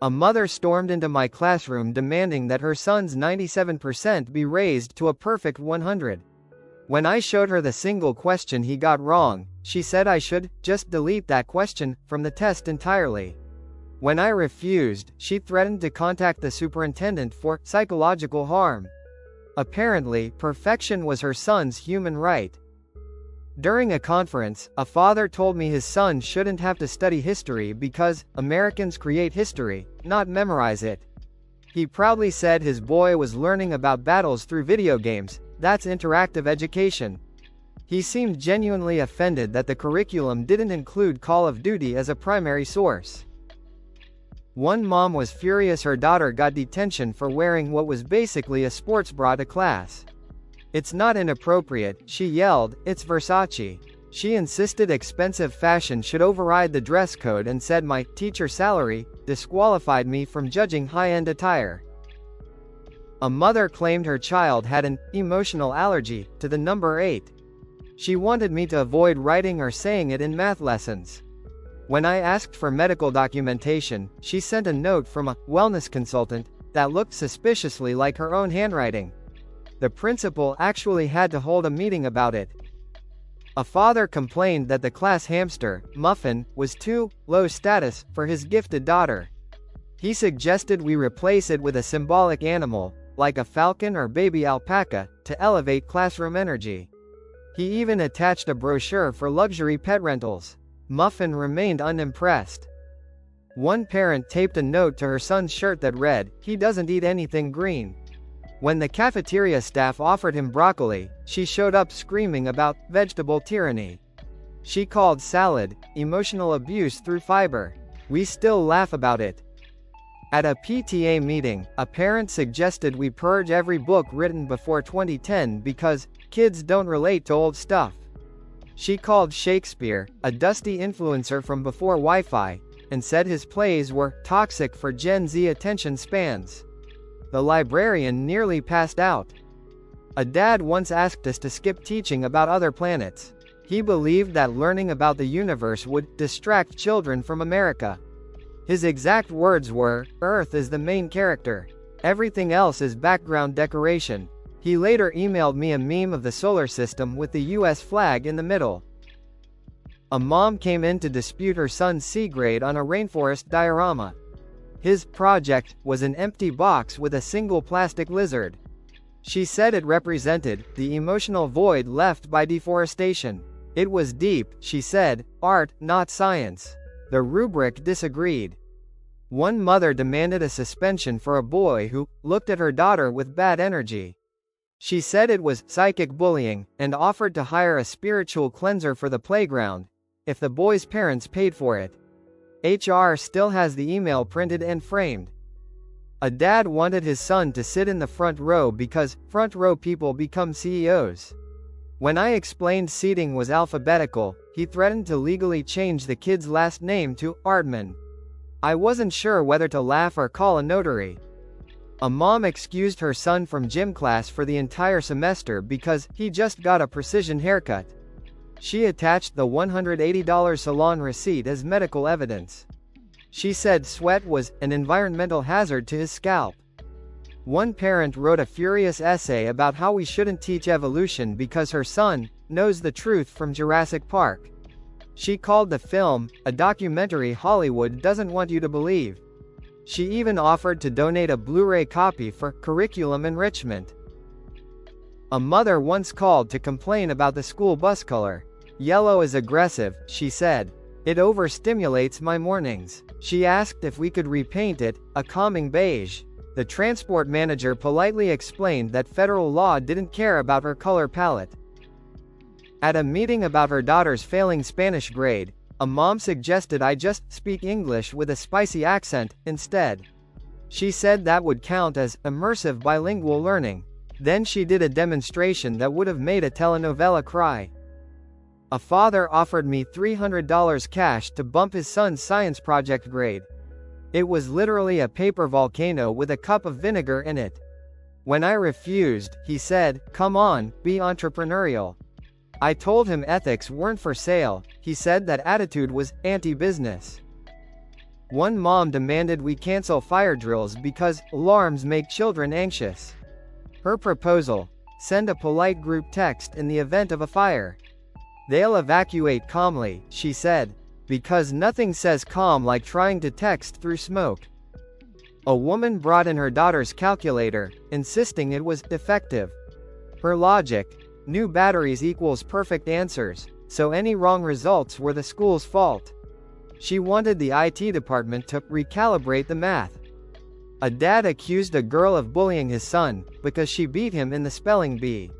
A mother stormed into my classroom demanding that her son's 97% be raised to a perfect 100. When I showed her the single question he got wrong, she said I should just delete that question from the test entirely. When I refused, she threatened to contact the superintendent for psychological harm. Apparently, perfection was her son's human right. During a conference, a father told me his son shouldn't have to study history because Americans create history, not memorize it. He proudly said his boy was learning about battles through video games. That's interactive education. He seemed genuinely offended that the curriculum didn't include Call of Duty as a primary source. One mom was furious her daughter got detention for wearing what was basically a sports bra to class. "It's not inappropriate," she yelled, "it's Versace." She insisted expensive fashion should override the dress code and said my teacher salary disqualified me from judging high-end attire. A mother claimed her child had an emotional allergy to the number 8. She wanted me to avoid writing or saying it in math lessons. When I asked for medical documentation, she sent a note from a wellness consultant that looked suspiciously like her own handwriting. The principal actually had to hold a meeting about it. A father complained that the class hamster, Muffin, was too low status for his gifted daughter. He suggested we replace it with a symbolic animal, like a falcon or baby alpaca, to elevate classroom energy. He even attached a brochure for luxury pet rentals. Muffin remained unimpressed. One parent taped a note to her son's shirt that read, "He doesn't eat anything green." When the cafeteria staff offered him broccoli, she showed up screaming about vegetable tyranny. She called salad emotional abuse through fiber. We still laugh about it. At a PTA meeting, a parent suggested we purge every book written before 2010 because kids don't relate to old stuff. She called Shakespeare a dusty influencer from before Wi-Fi, and said his plays were toxic for Gen Z attention spans. The librarian nearly passed out. A dad once asked us to skip teaching about other planets. He believed that learning about the universe would distract children from America. His exact words were, "Earth is the main character. Everything else is background decoration." He later emailed me a meme of the solar system with the US flag in the middle. A mom came in to dispute her son's C grade on a rainforest diorama. His project was an empty box with a single plastic lizard. She said it represented the emotional void left by deforestation. It was deep, she said, art, not science. The rubric disagreed. One mother demanded a suspension for a boy who looked at her daughter with bad energy. She said it was psychic bullying, and offered to hire a spiritual cleanser for the playground, if the boy's parents paid for it. HR still has the email printed and framed. A dad wanted his son to sit in the front row because front row people become CEOs. When I explained seating was alphabetical, he threatened to legally change the kid's last name to Ardman. I wasn't sure whether to laugh or call a notary. A mom excused her son from gym class for the entire semester because he just got a precision haircut. She attached the $180 salon receipt as medical evidence. She said sweat was an environmental hazard to his scalp. One parent wrote a furious essay about how we shouldn't teach evolution because her son knows the truth from Jurassic Park. She called the film a documentary Hollywood doesn't want you to believe. She even offered to donate a Blu-ray copy for curriculum enrichment. A mother once called to complain about the school bus color. "Yellow is aggressive," she said. "It overstimulates my mornings." She asked if we could repaint it a calming beige. The transport manager politely explained that federal law didn't care about her color palette. At a meeting about her daughter's failing Spanish grade, a mom suggested I just speak English with a spicy accent instead. She said that would count as immersive bilingual learning. Then she did a demonstration that would have made a telenovela cry. A father offered me $300 cash to bump his son's science project grade. It was literally a paper volcano with a cup of vinegar in it. When I refused, he said, "Come on, be entrepreneurial." I told him ethics weren't for sale. He said that attitude was anti-business. One mom demanded we cancel fire drills because alarms make children anxious. Her proposal: send a polite group text in the event of a fire. They'll evacuate calmly, she said, because nothing says calm like trying to text through smoke. A woman brought in her daughter's calculator, insisting it was defective. Her logic: new batteries equals perfect answers, so any wrong results were the school's fault. She wanted the IT department to recalibrate the math. A dad accused a girl of bullying his son because she beat him in the spelling bee.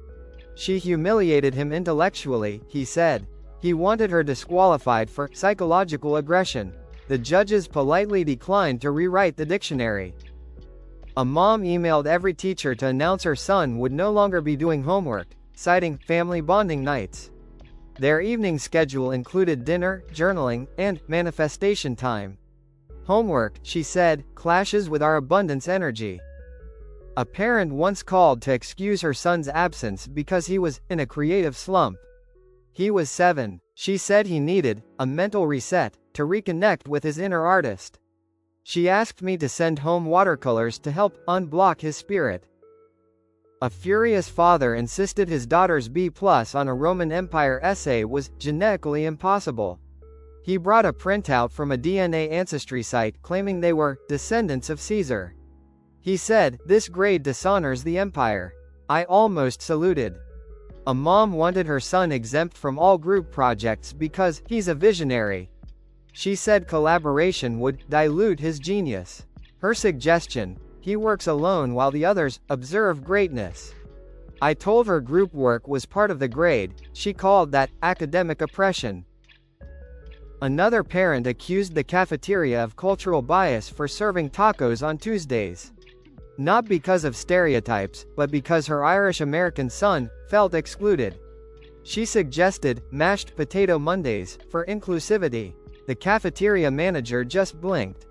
She humiliated him intellectually, he said. He wanted her disqualified for psychological aggression. The judges politely declined to rewrite the dictionary. A mom emailed every teacher to announce her son would no longer be doing homework, citing family bonding nights. Their evening schedule included dinner, journaling, and manifestation time. Homework, she said, clashes with our abundance energy. A parent once called to excuse her son's absence because he was in a creative slump. He was 7. She said he needed a mental reset to reconnect with his inner artist. She asked me to send home watercolors to help unblock his spirit. A furious father insisted his daughter's B+ on a Roman Empire essay was genetically impossible. He brought a printout from a DNA ancestry site claiming they were descendants of Caesar. He said, "This grade dishonors the empire." I almost saluted. A mom wanted her son exempt from all group projects because he's a visionary. She said collaboration would dilute his genius. Her suggestion: he works alone while the others observe greatness. I told her group work was part of the grade. She called that academic oppression. Another parent accused the cafeteria of cultural bias for serving tacos on Tuesdays. Not because of stereotypes, but because her Irish-American son felt excluded. She suggested mashed potato Mondays for inclusivity. The cafeteria manager just blinked.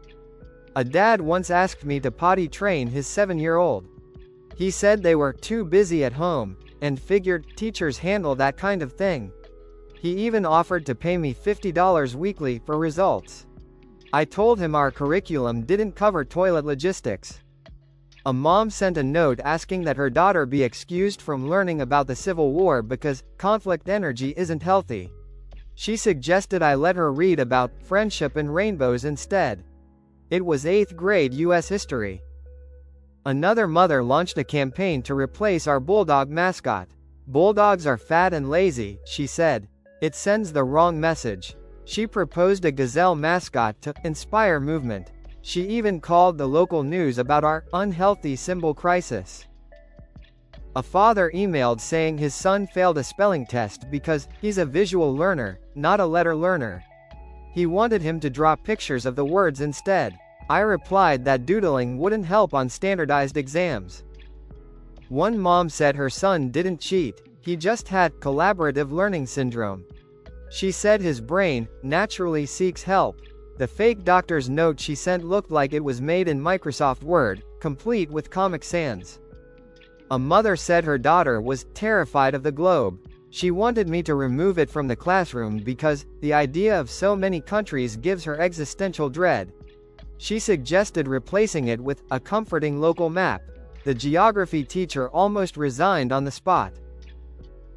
A dad once asked me to potty train his 7-year-old. He said they were too busy at home, and figured teachers handle that kind of thing. He even offered to pay me $50 weekly for results. I told him our curriculum didn't cover toilet logistics. A mom sent a note asking that her daughter be excused from learning about the Civil War because conflict energy isn't healthy. She suggested I let her read about friendship and rainbows instead. It was 8th grade U.S. history. Another mother launched a campaign to replace our bulldog mascot. Bulldogs are fat and lazy, she said. It sends the wrong message. She proposed a gazelle mascot to inspire movement. She even called the local news about our unhealthy symbol crisis. A father emailed saying his son failed a spelling test because he's a visual learner, not a letter learner. He wanted him to draw pictures of the words instead. I replied that doodling wouldn't help on standardized exams. One mom said her son didn't cheat, he just had collaborative learning syndrome. She said his brain naturally seeks help. The fake doctor's note she sent looked like it was made in Microsoft Word, complete with Comic Sans. A mother said her daughter was terrified of the globe. She wanted me to remove it from the classroom because the idea of so many countries gives her existential dread. She suggested replacing it with a comforting local map. The geography teacher almost resigned on the spot.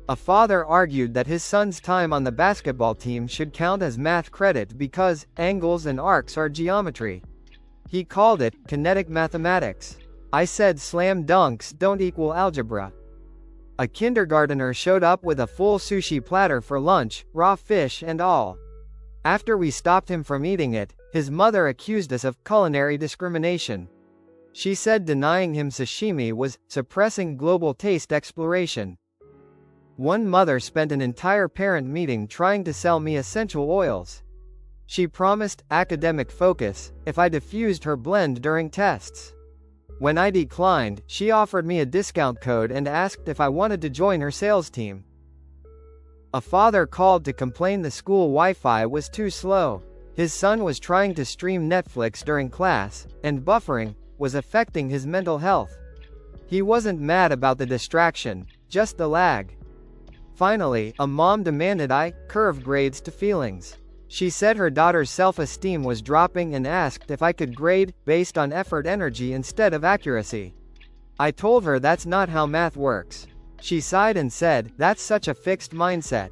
A father argued that his son's time on the basketball team should count as math credit because angles and arcs are geometry. He called it kinetic mathematics. I said slam dunks don't equal algebra. A kindergartner showed up with a full sushi platter for lunch, raw fish and all. After we stopped him from eating it, his mother accused us of culinary discrimination. She said denying him sashimi was suppressing global taste exploration. One mother spent an entire parent meeting trying to sell me essential oils. She promised academic focus if I diffused her blend during tests. When I declined, she offered me a discount code and asked if I wanted to join her sales team. A father called to complain the school Wi-Fi was too slow. His son was trying to stream Netflix during class, and buffering was affecting his mental health. He wasn't mad about the distraction, just the lag. Finally, a mom demanded I curve grades to feelings. She said her daughter's self-esteem was dropping and asked if I could grade based on effort energy instead of accuracy. I told her that's not how math works. She sighed and said, "That's such a fixed mindset."